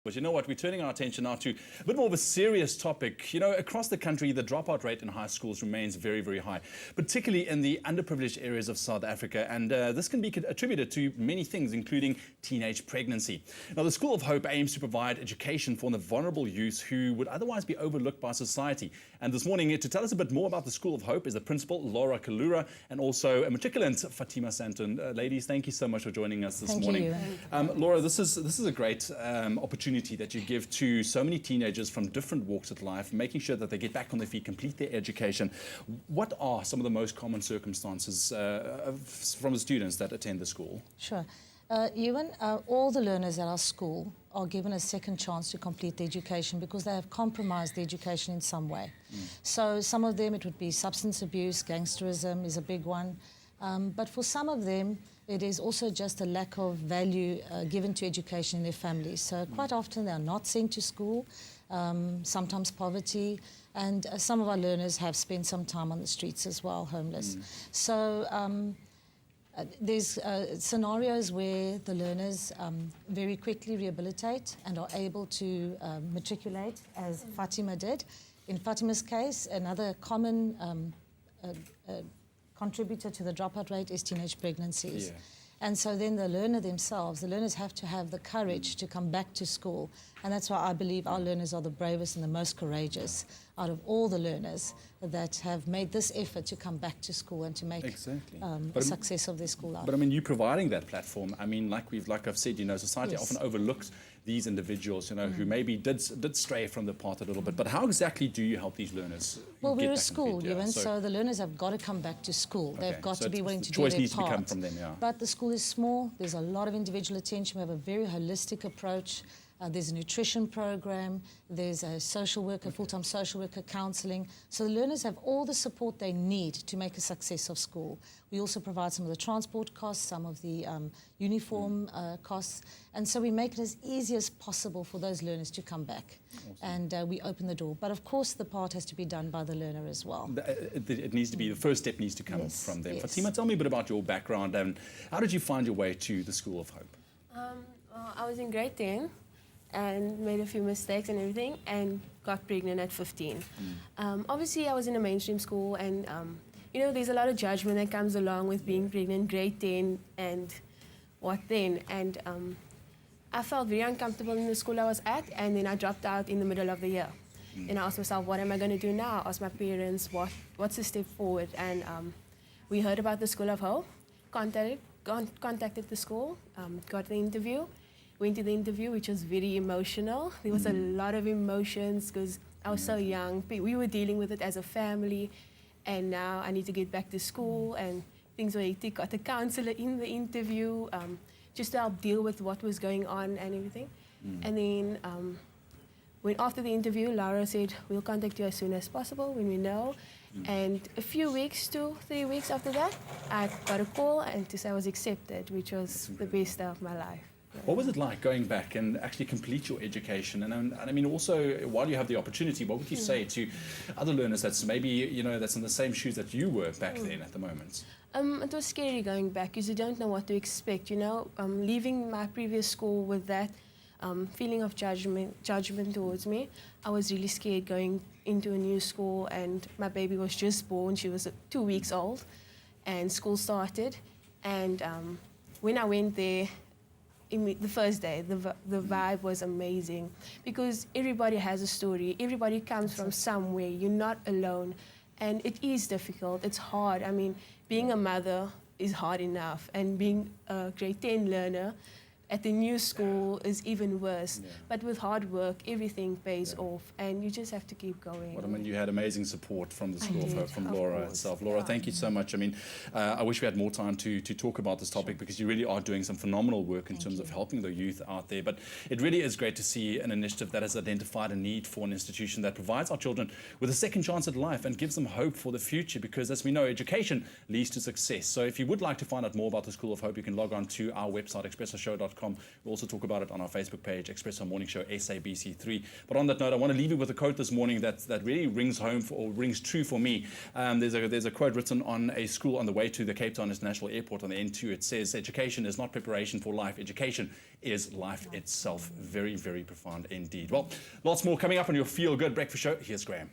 But you know what, we're turning our attention now to a bit more of a serious topic. You know, across the country, the dropout rate in high schools remains very, very high, particularly in the underprivileged areas of South Africa. And this can be attributed to many things, including teenage pregnancy. Now, the School of Hope aims to provide education for the vulnerable youth who would otherwise be overlooked by society. And this morning, to tell us a bit more about the School of Hope is the principal, Laura Collura, and also a matriculant, Fatimah Santon. Ladies, thank you so much for joining us this morning. Laura, this is a great opportunity that you give to so many teenagers from different walks of life, making sure that they get back on their feet, complete their education. What are some of the most common circumstances from the students that attend the school? Sure. Ewan, all the learners at our school are given a second chance to complete the education because they have compromised the education in some way. So some of them, it would be substance abuse, gangsterism is a big one. But for some of them, it is also just a lack of value given to education in their families. So quite often they are not sent to school, sometimes poverty, and some of our learners have spent some time on the streets as well, homeless. So there's scenarios where the learners very quickly rehabilitate and are able to matriculate, as Fatimah did. In Fatimah's case, another common contributor to the dropout rate is teenage pregnancies. Yeah. And so then the learners have to have the courage to come back to school. And that's why I believe our learners are the bravest and the most courageous out of all the learners that have made this effort to come back to school and to make a success of their school life. But I mean, you providing that platform, I mean, like I've said, you know, society often overlooks these individuals, you know, who maybe did stray from the path a little bit. But how exactly do you help these learners? Well, we're a school, Ewan, so the learners have got to come back to school. They've got to be willing to do their part. Choice needs to come from them, yeah. But the school is small. There's a lot of individual attention. We have a very holistic approach. There's a nutrition program, there's a social worker, full-time social worker, counselling. So the learners have all the support they need to make a success of school. We also provide some of the transport costs, some of the uniform costs, and so we make it as easy as possible for those learners to come back. Awesome. And we open the door. But of course the part has to be done by the learner as well. It needs to be, the first step needs to come from them. Yes. Fatimah, tell me a bit about your background and how did you find your way to the School of Hope? Well, I was in grade 10. And made a few mistakes and everything, and got pregnant at 15. Obviously, I was in a mainstream school, and you know, there's a lot of judgment that comes along with being pregnant, grade 10, and what then? And I felt very uncomfortable in the school I was at, and then I dropped out in the middle of the year. And I asked myself, what am I going to do now? I asked my parents, what's the step forward? And we heard about the School of Hope, contacted the school, got the interview. Went to the interview, which was very emotional. There was a lot of emotions because I was so young. We were dealing with it as a family, and now I need to get back to school, and things were hectic. Got a counsellor in the interview just to help deal with what was going on and everything. And then when after the interview, Laura said, we'll contact you as soon as possible when we know. And a few weeks, 2-3 weeks after that, I got a call and to say I was accepted, which was the best day of my life. What was it like going back and actually complete your education? And I mean, also, while you have the opportunity, what would you say to other learners that's maybe, you know, that's in the same shoes that you were back then at the moment? It was scary going back because you don't know what to expect, you know. Leaving my previous school with that feeling of judgment towards me, I was really scared going into a new school, and my baby was just born. She was 2 weeks old, and school started. And when I went there, the first day, the vibe was amazing because everybody has a story. Everybody comes from somewhere. You're not alone. And it is difficult. It's hard. I mean, being a mother is hard enough. And being a grade 10 learner at the new school is even worse. But with hard work, everything pays off, and you just have to keep going. Well, I mean, you had amazing support from the School of Hope, from Laura itself. Laura, thank you so much. I mean, I wish we had more time to talk about this topic because you really are doing some phenomenal work in terms of helping the youth out there. But it really is great to see an initiative that has identified a need for an institution that provides our children with a second chance at life and gives them hope for the future because, as we know, education leads to success. So if you would like to find out more about the School of Hope, you can log on to our website, expressoshow.com. expresso.com. We'll also talk about it on our Facebook page, Expresso Morning Show SABC3. But on that note, I want to leave you with a quote this morning that really rings home or rings true for me. There's a quote written on a school on the way to the Cape Town International Airport on the N2. It says, "Education is not preparation for life. Education is life itself." Very, very profound indeed. Well, lots more coming up on your Feel Good Breakfast Show. Here's Graham.